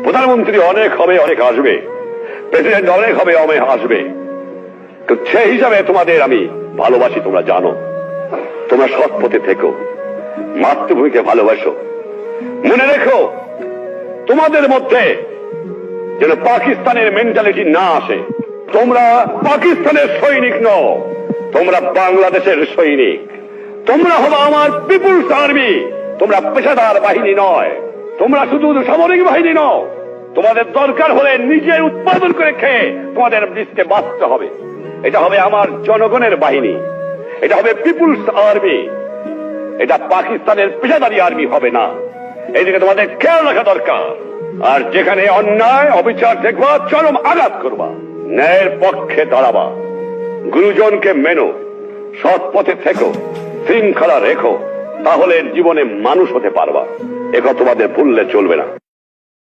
প্রধানমন্ত্রী অনেক হবে, অনেক আসবে, প্রেসিডেন্ট অনেক হবে, অনেক আসবে, সেই হিসাবে তোমাদের আমি ভালোবাসি, তোমরা জানো। তোমরা সৎ পথে থেকো, মাতৃভূমিকে ভালোবাসো। মনে রেখো, তোমাদের মধ্যে যেন পাকিস্তানের মেন্টালিটি না আসে। তোমরা পাকিস্তানের সৈনিক নও, তোমরা বাংলাদেশের সৈনিক। তোমরা হলো আমার পিপুলস আর্মি। তোমরা পেশাদার বাহিনী নয়, তোমরা শুধু সামরিক বাহিনী নও। তোমাদের দরকার হলে নিজে উৎপাদন করে খেয়ে তোমাদের দেশকে বাঁচতে হবে। এটা হবে আমার জনগণের বাহিনী, এটা হবে পিপুলস আর্মি, এটা পাকিস্তানের পেশাদারি আর্মি হবে না। এইদিকে তোমাদের খেয়াল রাখা দরকার। আর যেখানে অন্যায় অবিচার দেখবা, চরম আঘাত করবা, ন্যায়ের পক্ষে দাঁড়াবা, গুরুজনকে মেনো, সৎ পথে থেকো, শৃঙ্খলা রেখো, তাহলে জীবনে মানুষ হতে পারবা। একথা তোমাদের ভুললে চলবে না।